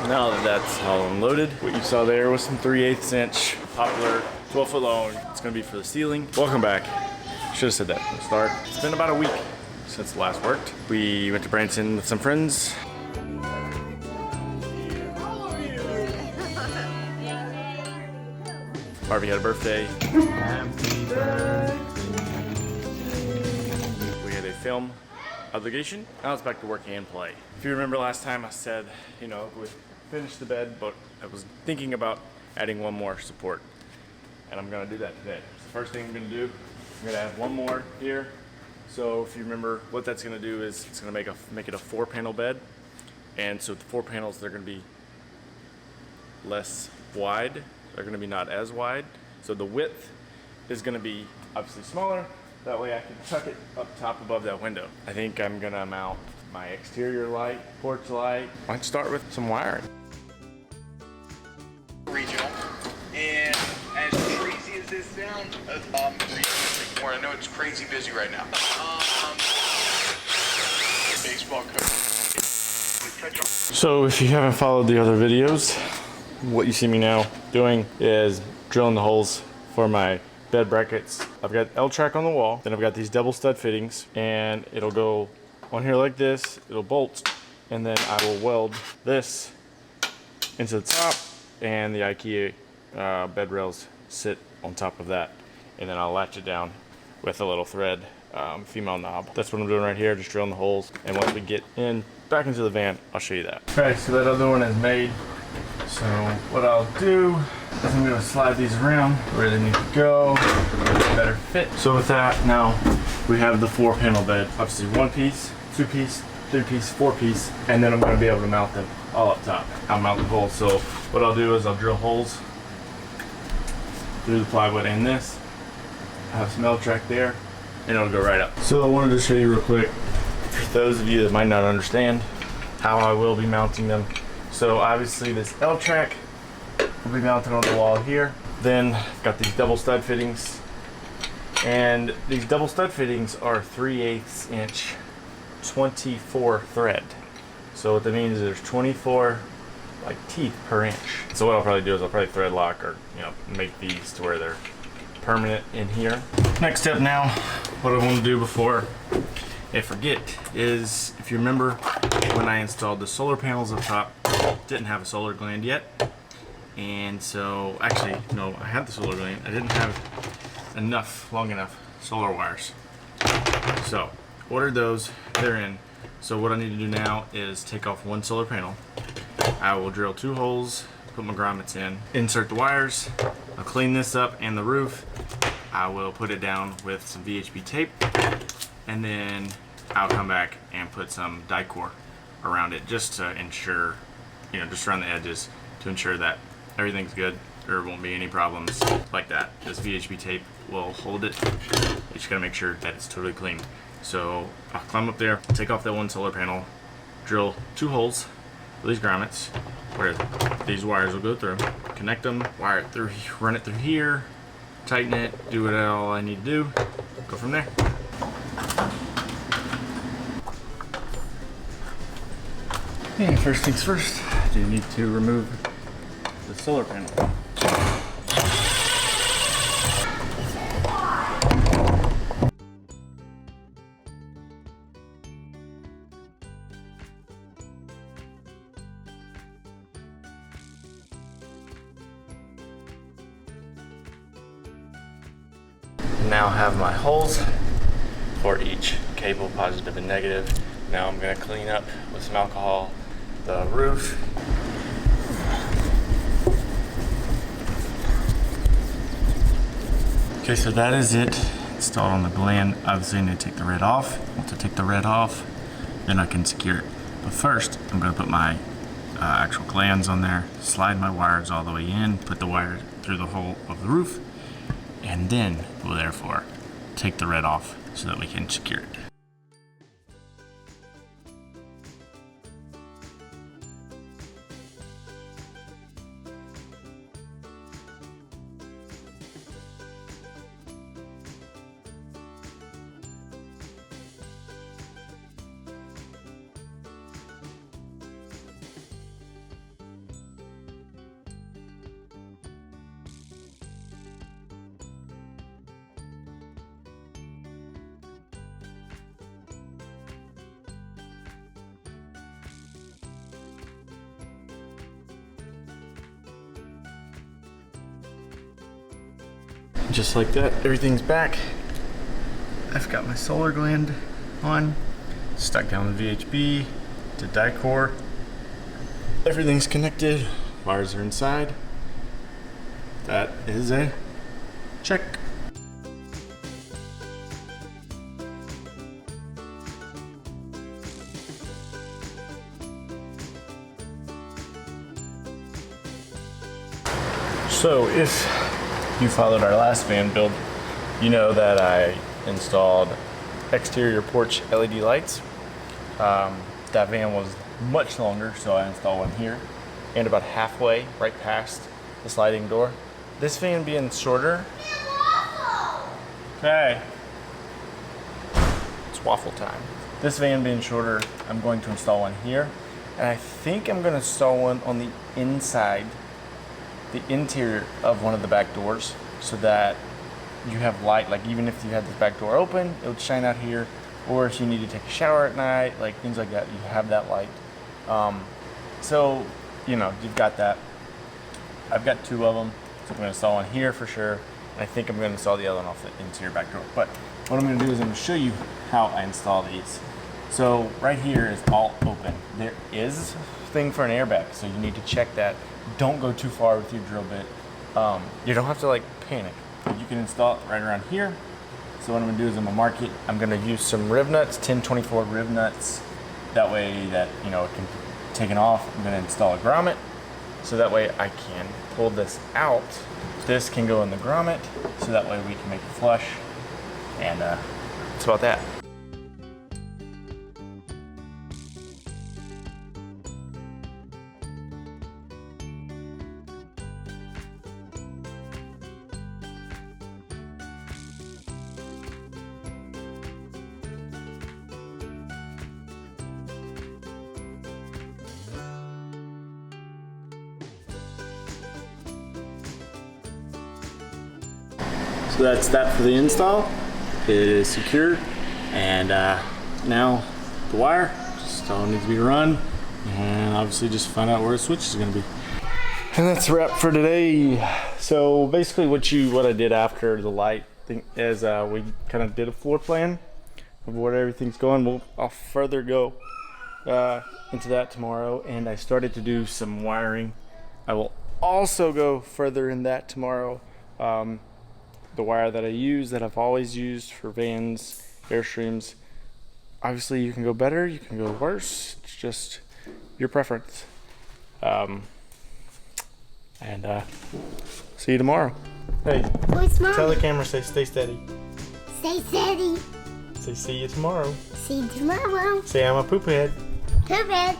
Now that that's all unloaded, what you saw there was some 3/8 inch poplar, 12 foot long. It's gonna be for the ceiling. Welcome back. Should have said that from the start. It's been about a week since the last worked. We went to Branson with some friends. Harvey had a birthday. Happy birthday. We had a film obligation. Now it's back to work and play. If you remember last time I said, we finished the bed, but I was thinking about adding one more support. And I'm gonna do that today. So the first thing I'm gonna do, I'm gonna add one more here. So if you remember, what that's gonna do is it's gonna make it a 4-panel bed. And so the 4 panels, they're gonna be less wide. They're gonna be not as wide. So the width is gonna be obviously smaller. That way I can tuck it up top above that window. I think I'm gonna mount my exterior light, porch light. Might start with some wiring. Regional. And as crazy as this sounds, I know it's crazy busy right now. Baseball coach. So if you haven't followed the other videos, what you see me now doing is drilling the holes for my bed brackets. I've got L-track on the wall, then I've got these double stud fittings, and it'll go on here like this, it'll bolt, and then I will weld this into the top, and the IKEA bed rails sit on top of that, and then I'll latch it down with a little thread female knob. That's what I'm doing right here, just drilling the holes, and once we get in back into the van, I'll show you that. Okay, so that other one is made. So what I'll do is I'm going to slide these around where they need to go, better fit. So with that, now we have the 4-panel bed. Obviously 1 piece, 2 piece, 3 piece, 4 piece, and then I'm going to be able to mount them all up top. I'll mount the holes. So what I'll do is I'll drill holes through the plywood and this. I have some L-track there, and it'll go right up. So I wanted to show you real quick, for those of you that might not understand how I will be mounting them. So obviously this L-track will be mounted on the wall here. Then I've got these double stud fittings, and these double stud fittings are 3/8 inch 24 thread. So what that means is there's 24 teeth per inch. So what I'll probably do is I'll probably thread lock or make these to where they're permanent in here. Next step now, what I want to do before I forget is, if you remember when I installed the solar panels up top, didn't have a solar gland yet, and so actually no, I had the solar gland, I didn't have long enough solar wires, so ordered those, they're in. So what I need to do now is take off one solar panel. I will drill 2 holes, put my grommets in, insert the wires, I'll clean this up and the roof. I will put it down with some VHB tape, and then I'll come back and put some Dicor around it just to ensure, just around the edges to ensure that everything's good. There won't be any problems like that. This VHB tape will hold it. You just gotta make sure that it's totally clean. So I'll climb up there, take off that one solar panel, drill 2 holes with these grommets where these wires will go through, connect them, wire it through, run it through here, tighten it, do what all I need to do, go from there. And first things first, I do need to remove the solar panel. Now have my holes for each cable, positive and negative. Now I'm going to clean up with some alcohol the roof. Okay, so that is it installed on the gland. Obviously I need to take the red off. Once I take the red off, then I can secure it. But first, I'm going to put my actual glands on there, slide my wires all the way in, put the wire through the hole of the roof, and then we'll therefore take the red off so that we can secure it. just like that, everything's back. I've got my solar gland on, stuck down the VHB to die-core. Everything's connected, wires are inside. That is a check. So if you followed our last van build, you know that I installed exterior porch LED lights. That van was much longer, so I installed one here and about halfway, right past the sliding door. This van being shorter. Okay. It's waffle time. This van being shorter, I'm going to install one here. And I think I'm going to install one on the inside, the interior of one of the back doors, so that you have light. Like even if you had this back door open, it would shine out here. Or if you need to take a shower at night, like things like that, you have that light. So, you know, you've got that. I've got two of them. So I'm going to install one here for sure. And I think I'm going to install the other one off the interior back door. But what I'm going to do is I'm going to show you how I install these. So right here is all open. There is a thing for an airbag, so you need to check that. Don't go too far with your drill bit. You don't have to like panic. You can install it right around here. So what I'm gonna do is I'm gonna mark it. I'm gonna use some rib nuts, 1024 rib nuts. That way that, you know, it can be taken off. I'm gonna install a grommet. So that way I can pull this out. This can go in the grommet. So that way we can make it flush. And it's about that. So that's that for the install. It is secured, and now the wire still needs to be run, and obviously just find out where the switch is going to be. And that's a wrap for today. So basically what I did after the light thing is we kind of did a floor plan of where everything's going. I'll further go into that tomorrow, and I started to do some wiring. I will also go further in that tomorrow. The wire that I use, that I've always used for vans, Airstreams. Obviously you can go better, you can go worse. It's just your preference. See you tomorrow. Hey, tell the camera, say stay steady. Stay steady. Say see you tomorrow. See you tomorrow. Say I'm a poop head. Poop head.